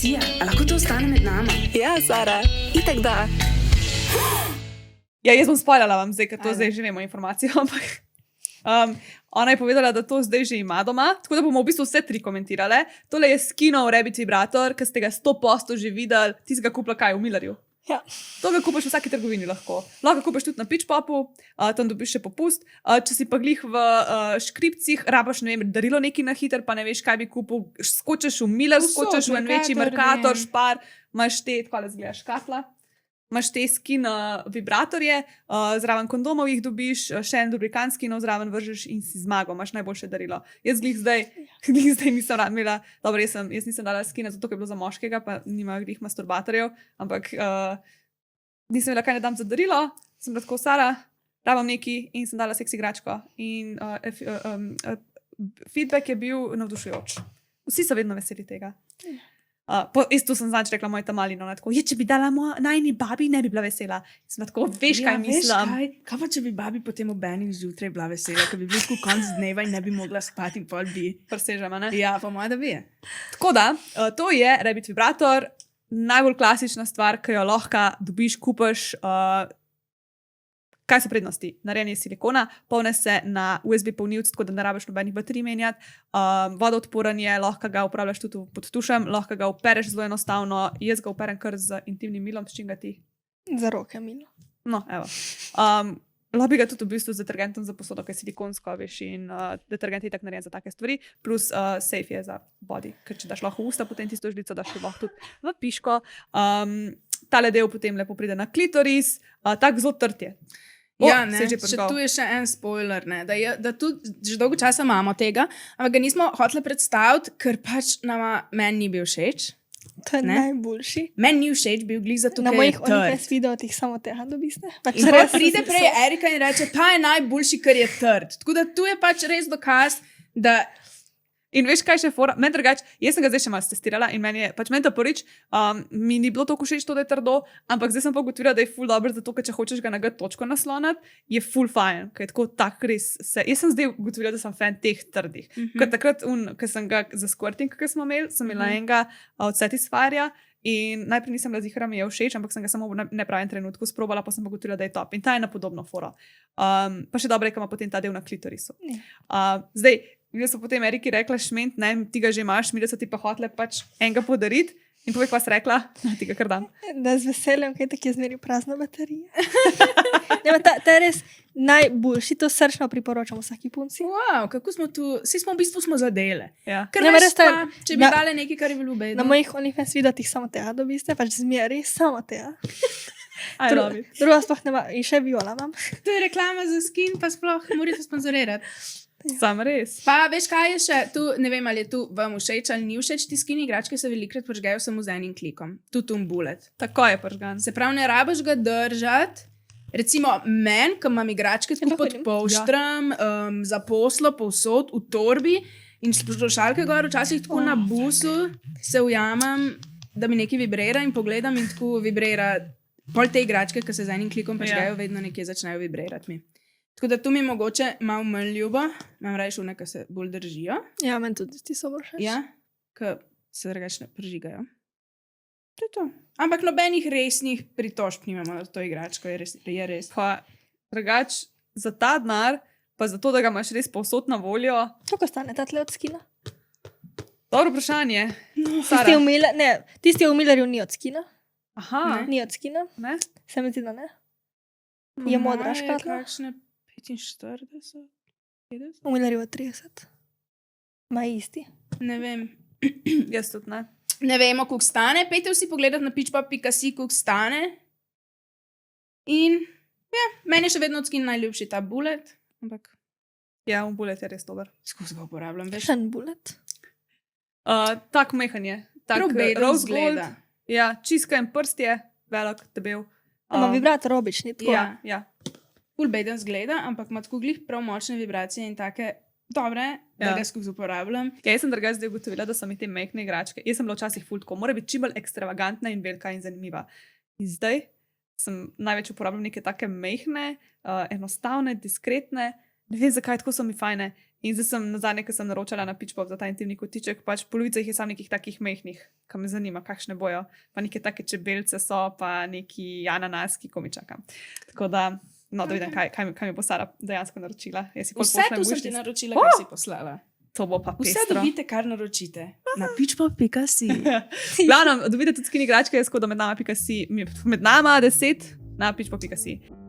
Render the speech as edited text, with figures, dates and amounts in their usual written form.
Lucija, a lahko to ostane med nama? Ja, Sara, itak da. Ja, jaz bom spoilala vam zdaj, ker to zdaj že vemo informacijo, ampak ona je povedala, da to zdaj že ima doma, tako da bomo v bistvu vse tri komentirale. Tole je skinov Rabbit vibrator, ki ste ga 100% že videli, ti si ga kupila kaj v Millerju. Ja. To ga kupiš v vsaki trgovini lahko. Lahko kupiš tudi na Pitchpopu, tam dobiš še popust. Če si pa glih v škripcih, rabaš, ne vem, darilo neki na hiter, pa ne veš, kaj bi kupil, skočiš v Miller, skočiš v en večji Mercator, Spar, imaš te, tako le zgleda škatla. Imaš te skin vibratorje, zraven kondomov jih dobiš, še en lubrikant skinov zraven vržeš in si zmagal, imaš najboljše darilo. Jaz glih zdaj nisem rad imela, dobro, jaz nisem dala skina, zato ker je bilo za moškega, pa nimajo glih masturbatorjev, ampak nisem imela kaj ne dam za darilo, sem bila tako Sara, rabam neki in sem dala seks igračko. In feedback je bil navdušujoč. Vsi so vedno veseli tega. Isto sem znač rekla moj tamalino, tako, če bi dala najni babi, ne bi bila vesela. Sem tako, veš, kaj mislim. Kaj pa, če bi babi potem ob enih zjutraj bila vesela, ker bi bil tako konc dneva in ne bi mogla spati in pol bi. Presežema, ne? Ja, po moje, da bi je. Tako da, to je Rabbit vibrator, najbolj klasična stvar, ki jo lahko dobiš, kupiš. Kaj so prednosti? Narejen je silikona, polne se na USB polnilc, tako da ne rabiš nobenih baterij menjati. Vodoodporen je, lahko ga uporabljaš tudi pod tušem, lahko ga opereš zelo enostavno. Jaz ga operem kar z intimnim milom, s čim ga ti? Za roke milo. No, evo. Lahko bi ga tudi v bistvu z detergentom za posodo, ki je silikonsko, veš, in detergent je tak narejen za take stvari, plus safe je za body, ker če daš lahko v usta, potem tisto žlico daš lahko tudi v piško. Tale del potem lepo pride na klitoris, tak zelo trd je. Ja, ne, tu je še en spoiler, ne, da tudi že dolgo časa imamo tega, ampak ga nismo hoteli predstaviti, ker pač meni ni bil všeč. To je najboljši. Meni ni všeč bil glih zato, na ker je mojih trd. OnlyFans videotih samo tega dobiste. In potem pride prej Erika in reče, ta je najboljši, ker je trd. Tako da tu je pač res dokaz, da... In veš, kaj še fora? Meni drugače, jaz sem ga zdaj še malo testirala in meni to prvič, mi ni bilo toliko všeč to, da je trdo, ampak zdaj sem pa ugotovila, da je ful dobro, zato ker če hočeš ga na G točko nasloniti, je ful fajn, ker je tako tak res se. Jaz sem zdaj ugotovila, da sem fan teh trdih. Ker takrat, ker sem ga za squirting, ki smo imeli, sem imela enega od Satisfyerja in najprej nisem bila zihra, mi je všeč, ampak sem ga samo v nepravem trenutku sprobala, pa sem ugotovila, da je top. In ta je na podobno foro. Pa še dobro je, ker ima potem ta del na klitorisu. Zdaj, mi so potem Eriki rekla, šment, ne, ti ga že imaš, mi da so ti pa hotele pač enega podariti. In povej, kaj si rekla, ti ga kar dam. Da z veseljem, kaj tako je zmeri prazna baterija. Ta je res najboljši, to srčno priporočam vsaki punci. Wow, kako smo tu, vsi smo v bistvu zadele. Ja. Ker ne veš, če bi dale nekaj, kar je bilo bedno. Na mojih OnlyFans videotih samo tega dobiste, pač zmeri samo tega. Druga sploh nema, in še viola imam. To je reklama za skin, pa sploh morate sponzorirati. Sam res. Pa veš, kaj je še tu, ne vem, ali je tu vam všeč ali ni všeč, ti skin igračke se velikrat požgejo samo z enim klikom. Tudi bullet. Tako je požgan. Se pravi, ne rabiš ga držati. Recimo meni, ki imam igračke tako pod polštram, za poslo, povsod, v torbi in slušalke gor, včasih tako na busu se ujamem, da mi nekaj vibrira in pogledam in tako vibrira. Pol te igračke, ki se z enim klikom požgejo, vedno nekje začnejo vibrirati mi. Tako da tu mi mogoče malo manj ljubo, imam raje šune, ki se bolj držijo. Ja, meni tudi ti so bolj všeč. Ja, ki se drugače prežigajo. To je to. Ampak nobenih resnih pritožb nimamo na to igračko, je res. Pa drugače, za ta denar, pa za to, da ga imaš res povsod na voljo. Koliko stane ta tle od skina? Dobro vprašanje. Tisti v Millerju ni od skina. Aha. Ni od skina. Ne? Se mi zdi, da ne. Je modra škatla. Kakšne 45? V Millerju je 30. Ma isti. Ne vem. Jaz tudi ne. Ne vemo, koliko stane. Pejte vsi pogledati na pitchpop.si, koliko stane. In ja, meni je še vedno od skin najljubši ta bullet. Ampak ja, bullet je res dober. Skozi ga uporabljam, veš. Še en bullet. Tak mehan je. Tak rose gold. Ja, čiska in prst je, velik, debel. Ima vibrator obični, tako. Ja. Ful beden zgleda, ampak ima tako glih prav močne vibracije in take dobre, da ga skozi uporabljam. Ja, jaz sem drugače zdaj ugotovila, da so mi te mehne igračke. Jaz sem bila včasih ful tako, mora biti čim bolj ekstravagantna in velika in zanimiva. In zdaj sem največ uporabljala neke take mehne, enostavne, diskretne, ne vem zakaj, tako so mi fajne. In zdaj sem nazadnje, ko sem naročala na Pitchpop za ta intimni kotiček, pač polovica jih je sam nekih takih mehnih, ki me zanima, kakšne bojo. Pa neke take čebelce so, pa neki ananaski, ko mi čakam. Tako da, no, da vidim, kaj mi bo Sara dejansko naročila. Vse tu sem ti naročila, kar si poslala. To bo pa Vse pestro. dobite, kar naročite. Na pitchpop.si. Glavno, dobite tudi skin igračke, jaz skoda med nama 10 na pitchpop.si.